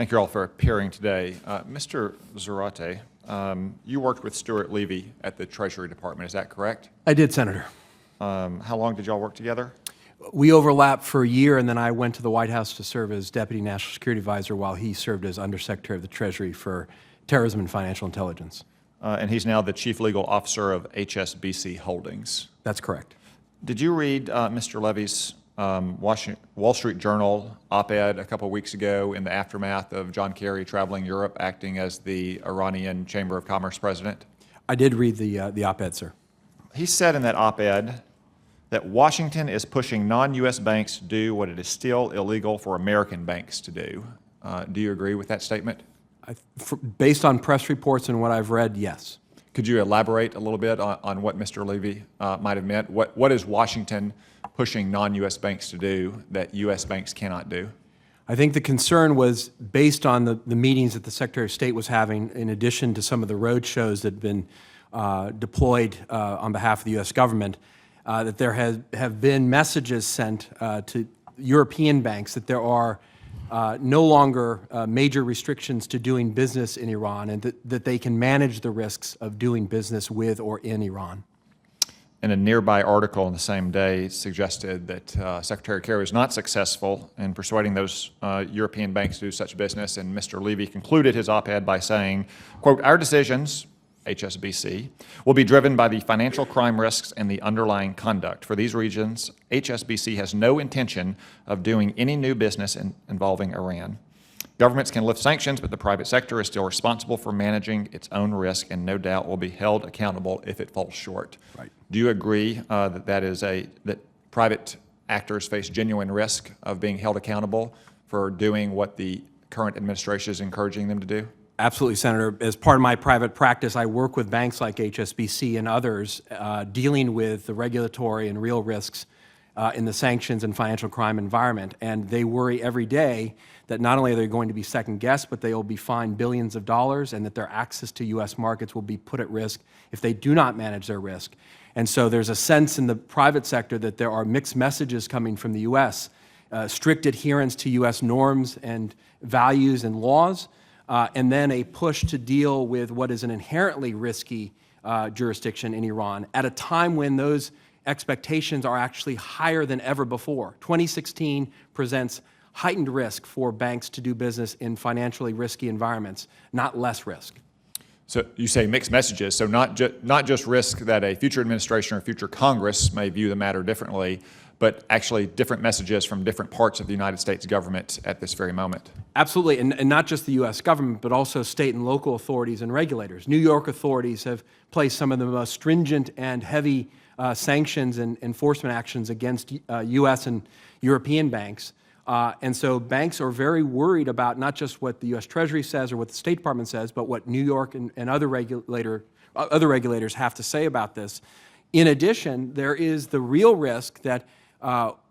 Thank you all for appearing today. Mr. Zarate, you worked with Stuart Levy at the Treasury Department, is that correct? I did, Senator. How long did y'all work together? We overlapped for a year, and then I went to the White House to serve as Deputy National Security Advisor while he served as Undersecretary of the Treasury for Terrorism and Financial Intelligence. And he's now the Chief Legal Officer of HSBC Holdings. That's correct. Did you read Mr. Levy's Wall Street Journal op-ed a couple of weeks ago in the aftermath of John Kerry traveling Europe, acting as the Iranian Chamber of Commerce president? I did read the op-ed, sir. He said in that op-ed that Washington is pushing non-U.S. banks to do what it is still illegal for American banks to do. Do you agree with that statement? Based on press reports and what I've read, yes. Could you elaborate a little bit on what Mr. Levy might have meant? What is Washington pushing non-U.S. banks to do that U.S. banks cannot do? I think the concern was based on the meetings that the Secretary of State was having, in addition to some of the road shows that had been deployed on behalf of the U.S. government, that there have been messages sent to European banks that there are no longer major restrictions to doing business in Iran, and that they can manage the risks of doing business with or in Iran. And a nearby article in the same day suggested that Secretary Kerry was not successful in persuading those European banks to do such business, and Mr. Levy concluded his op-ed by saying, quote, "Our decisions, HSBC, will be driven by the financial crime risks and the underlying conduct. For these reasons, HSBC has no intention of doing any new business involving Iran. Governments can lift sanctions, but the private sector is still responsible for managing its own risk and no doubt will be held accountable if it falls short." Right. Do you agree that private actors face genuine risk of being held accountable for doing what the current administration is encouraging them to do? Absolutely, Senator. As part of my private practice, I work with banks like HSBC and others dealing with the regulatory and real risks in the sanctions and financial crime environment. And they worry every day that not only are they going to be second-guessed, but they will be fined billions of dollars and that their access to U.S. markets will be put at risk if they do not manage their risk. And so there's a sense in the private sector that there are mixed messages coming from the U.S., strict adherence to U.S. norms and values and laws, and then a push to deal with what is an inherently risky jurisdiction in Iran at a time when those expectations are actually higher than ever before. 2016 presents heightened risk for banks to do business in financially risky environments, not less risk. So you say mixed messages, so not just risk that a future administration or future Congress may view the matter differently, but actually different messages from different parts of the United States government at this very moment. Absolutely, and not just the U.S. government, but also state and local authorities and regulators. New York authorities have placed some of the most stringent and heavy sanctions and enforcement actions against U.S. and European banks. And so banks are very worried about not just what the U.S. Treasury says or what the State Department says, but what New York and other regulators have to say about this. In addition, there is the real risk that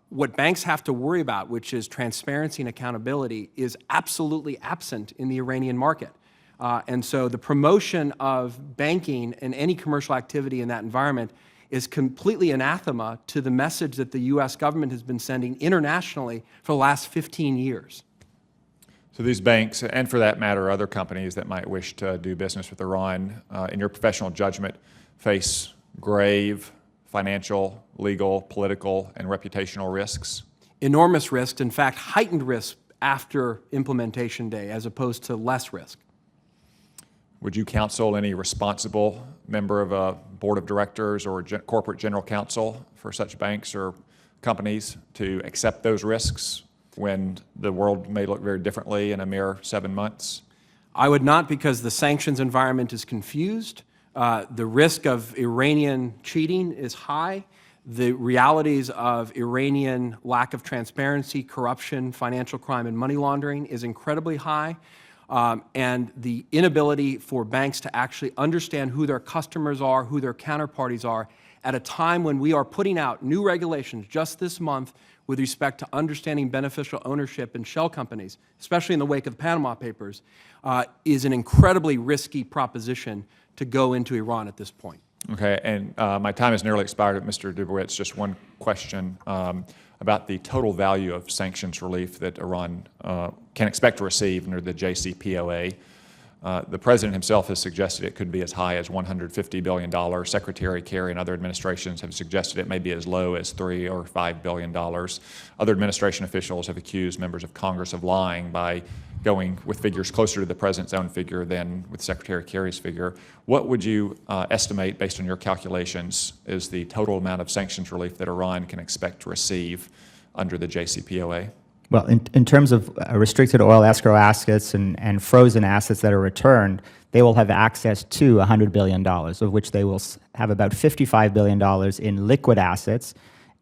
what banks have to worry about, which is transparency and accountability, is absolutely absent in the Iranian market. And so the promotion of banking and any commercial activity in that environment is completely anathema to the message that the U.S. government has been sending internationally for the last 15 years. So these banks, and for that matter, other companies that might wish to do business with Iran, in your professional judgment, face grave financial, legal, political, and reputational risks? Enormous risks, in fact, heightened risk after implementation day as opposed to less risk. Would you counsel any responsible member of a board of directors or corporate general counsel for such banks or companies to accept those risks when the world may look very differently in a mere 7 months? I would not, because the sanctions environment is confused. The risk of Iranian cheating is high. The realities of Iranian lack of transparency, corruption, financial crime, and money laundering is incredibly high. And the inability for banks to actually understand who their customers are, who their counterparties are, at a time when we are putting out new regulations just this month with respect to understanding beneficial ownership in shell companies, especially in the wake of the Panama Papers, is an incredibly risky proposition to go into Iran at this point. Okay, and my time has nearly expired, Mr. Dubowitz. Just one question about the total value of sanctions relief that Iran can expect to receive under the JCPOA. The President himself has suggested it could be as high as $150 billion. Secretary Kerry and other administrations have suggested it may be as low as $3 or $5 billion. Other administration officials have accused members of Congress of lying by going with figures closer to the President's own figure than with Secretary Kerry's figure. What would you estimate, based on your calculations, is the total amount of sanctions relief that Iran can expect to receive under the JCPOA? Well, in terms of restricted oil escrow assets and frozen assets that are returned, they will have access to $100 billion, of which they will have about $55 billion in liquid assets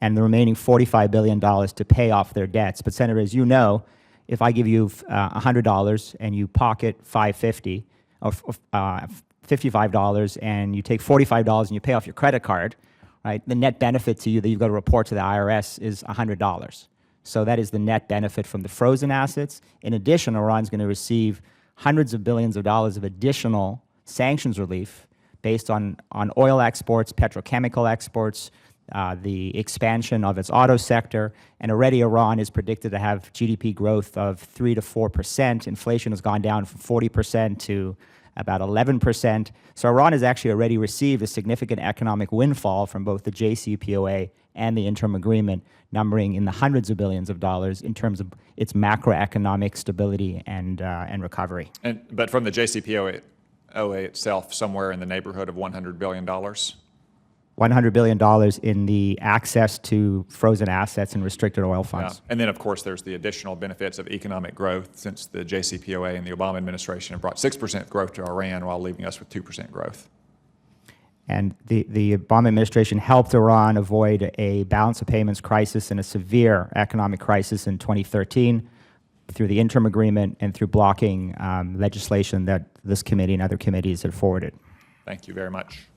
and the remaining $45 billion to pay off their debts. But, Senator, as you know, if I give you $100 and you pocket $550 or $55 and you take $45 and you pay off your credit card, right, the net benefit to you that you've got to report to the IRS is $100. So that is the net benefit from the frozen assets. In addition, Iran's going to receive hundreds of billions of dollars of additional sanctions relief based on oil exports, petrochemical exports, the expansion of its auto sector, and already Iran is predicted to have GDP growth of 3 to 4%. Inflation has gone down from 40% to about 11%. So Iran has actually already received a significant economic windfall from both the JCPOA and the interim agreement, numbering in the hundreds of billions of dollars in terms of its macroeconomic stability and recovery. But from the JCPOA itself, somewhere in the neighborhood of $100 billion? $100 billion in the access to frozen assets and restricted oil funds. Yeah. And then, of course, there's the additional benefits of economic growth, since the JCPOA and the Obama administration have brought 6% growth to Iran while leaving us with 2% growth. And the Obama administration helped Iran avoid a balance of payments crisis and a severe economic crisis in 2013 through the interim agreement and through blocking legislation that this committee and other committees had forwarded. Thank you very much.